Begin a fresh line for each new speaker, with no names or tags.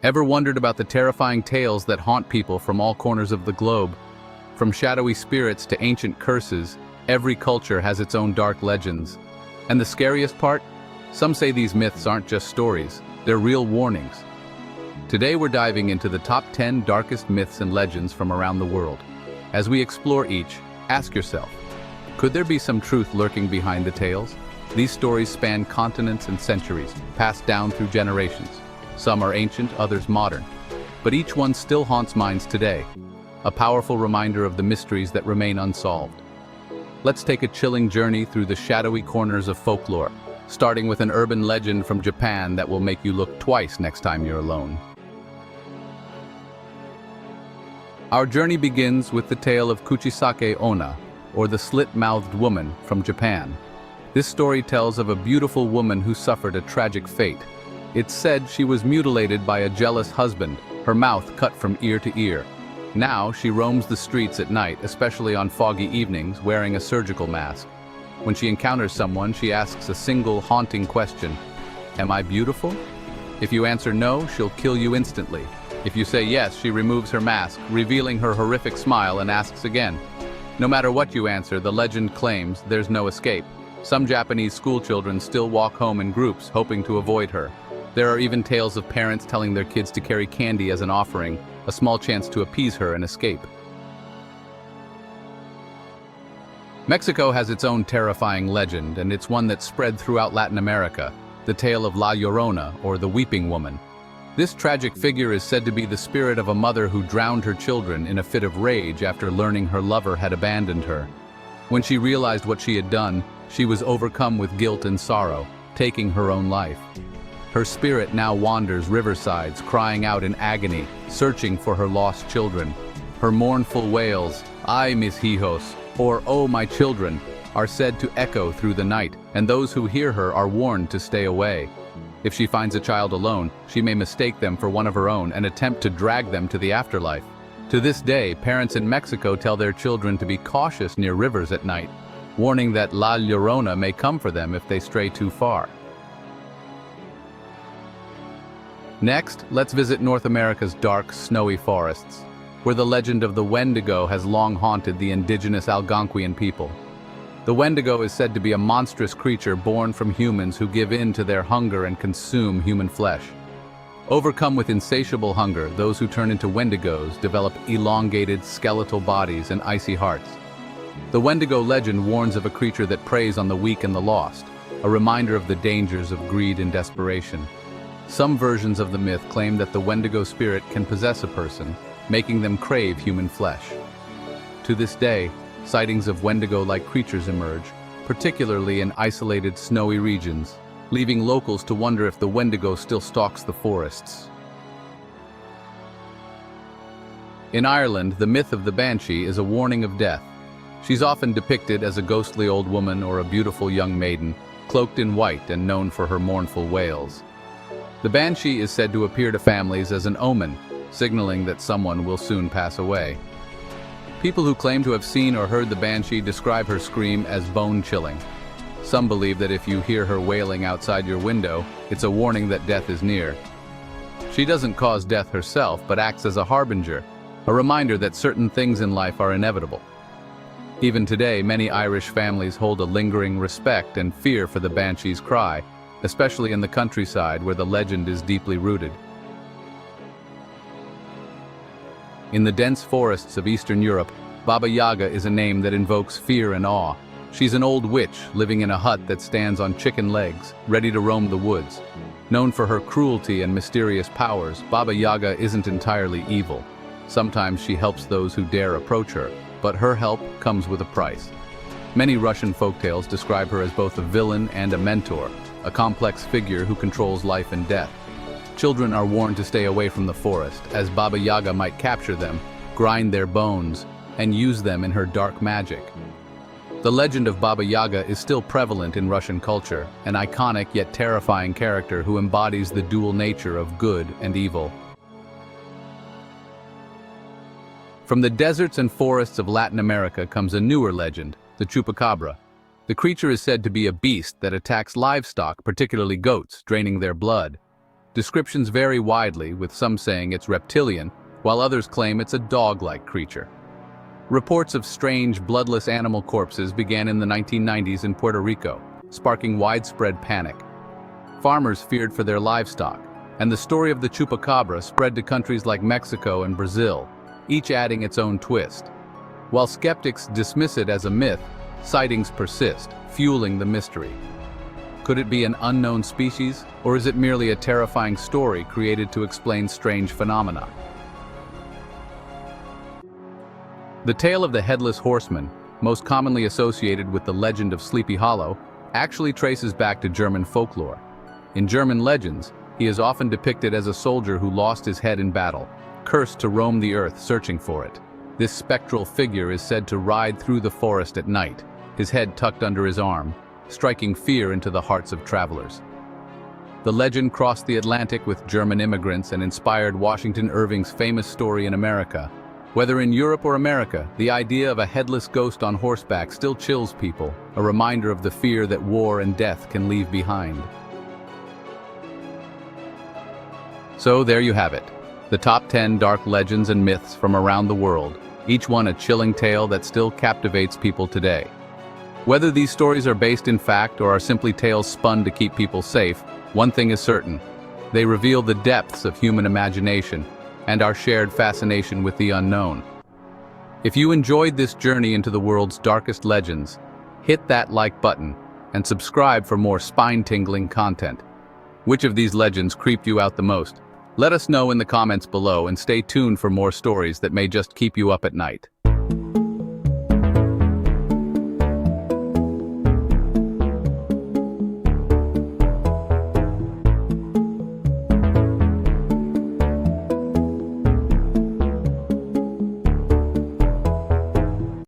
Ever wondered about the terrifying tales that haunt people from all corners of the globe? From shadowy spirits to ancient curses, every culture has its own dark legends. And the scariest part? Some say these myths aren't just stories, they're real warnings. Today we're diving into the top 10 darkest myths and legends from around the world. As we explore each, ask yourself, could there be some truth lurking behind the tales? These stories span continents and centuries, passed down through generations. Some are ancient, others modern. But each one still haunts minds today, a powerful reminder of the mysteries that remain unsolved. Let's take a chilling journey through the shadowy corners of folklore, starting with an urban legend from Japan that will make you look twice next time you're alone. Our journey begins with the tale of Kuchisake Onna, or the slit-mouthed woman from Japan. This story tells of a beautiful woman who suffered a tragic fate. It's said she was mutilated by a jealous husband, her mouth cut from ear to ear. Now she roams the streets at night, especially on foggy evenings, wearing a surgical mask. When she encounters someone, she asks a single haunting question: "Am I beautiful?" If you answer no, she'll kill you instantly. If you say yes, she removes her mask, revealing her horrific smile, and asks again. No matter what you answer, the legend claims there's no escape. Some Japanese schoolchildren still walk home in groups, hoping to avoid her. There are even tales of parents telling their kids to carry candy as an offering, a small chance to appease her and escape. Mexico has its own terrifying legend, and it's one that's spread throughout Latin America, the tale of La Llorona, or the Weeping Woman. This tragic figure is said to be the spirit of a mother who drowned her children in a fit of rage after learning her lover had abandoned her. When she realized what she had done, she was overcome with guilt and sorrow, taking her own life. Her spirit now wanders riversides, crying out in agony, searching for her lost children. Her mournful wails, "Ay, mis hijos," or "Oh, my children," are said to echo through the night, and those who hear her are warned to stay away. If she finds a child alone, she may mistake them for one of her own and attempt to drag them to the afterlife. To this day, parents in Mexico tell their children to be cautious near rivers at night, warning that La Llorona may come for them if they stray too far. Next, let's visit North America's dark, snowy forests, where the legend of the Wendigo has long haunted the indigenous Algonquian people. The Wendigo is said to be a monstrous creature born from humans who give in to their hunger and consume human flesh. Overcome with insatiable hunger, those who turn into Wendigos develop elongated, skeletal bodies and icy hearts. The Wendigo legend warns of a creature that preys on the weak and the lost, a reminder of the dangers of greed and desperation. Some versions of the myth claim that the Wendigo spirit can possess a person, making them crave human flesh. To this day, sightings of Wendigo-like creatures emerge, particularly in isolated snowy regions, leaving locals to wonder if the Wendigo still stalks the forests. In Ireland, the myth of the Banshee is a warning of death. She's often depicted as a ghostly old woman or a beautiful young maiden, cloaked in white and known for her mournful wails. The Banshee is said to appear to families as an omen, signaling that someone will soon pass away. People who claim to have seen or heard the Banshee describe her scream as bone-chilling. Some believe that if you hear her wailing outside your window, it's a warning that death is near. She doesn't cause death herself, but acts as a harbinger, a reminder that certain things in life are inevitable. Even today, many Irish families hold a lingering respect and fear for the Banshee's cry, especially in the countryside where the legend is deeply rooted. In the dense forests of Eastern Europe, Baba Yaga is a name that invokes fear and awe. She's an old witch living in a hut that stands on chicken legs, ready to roam the woods. Known for her cruelty and mysterious powers, Baba Yaga isn't entirely evil. Sometimes she helps those who dare approach her, but her help comes with a price. Many Russian folktales describe her as both a villain and a mentor, a complex figure who controls life and death. Children are warned to stay away from the forest, as Baba Yaga might capture them, grind their bones, and use them in her dark magic. The legend of Baba Yaga is still prevalent in Russian culture, an iconic yet terrifying character who embodies the dual nature of good and evil. From the deserts and forests of Latin America comes a newer legend, the chupacabra. The creature is said to be a beast that attacks livestock, particularly goats, draining their blood. Descriptions vary widely, with some saying it's reptilian, while others claim it's a dog-like creature. Reports of strange, bloodless animal corpses began in the 1990s in Puerto Rico, sparking widespread panic. Farmers feared for their livestock, and the story of the chupacabra spread to countries like Mexico and Brazil, each adding its own twist. While skeptics dismiss it as a myth, sightings persist, fueling the mystery. Could it be an unknown species, or is it merely a terrifying story created to explain strange phenomena? The tale of the Headless Horseman, most commonly associated with the legend of Sleepy Hollow, actually traces back to German folklore. In German legends, he is often depicted as a soldier who lost his head in battle, cursed to roam the earth searching for it. This spectral figure is said to ride through the forest at night, his head tucked under his arm, striking fear into the hearts of travelers. The legend crossed the Atlantic with German immigrants and inspired Washington Irving's famous story in America. Whether in Europe or America, the idea of a headless ghost on horseback still chills people, a reminder of the fear that war and death can leave behind. So there you have it, the top 10 dark legends and myths from around the world, each one a chilling tale that still captivates people today. Whether these stories are based in fact or are simply tales spun to keep people safe, one thing is certain: they reveal the depths of human imagination and our shared fascination with the unknown. If you enjoyed this journey into the world's darkest legends, hit that like button and subscribe for more spine-tingling content. Which of these legends creeped you out the most? Let us know in the comments below, and stay tuned for more stories that may just keep you up at night.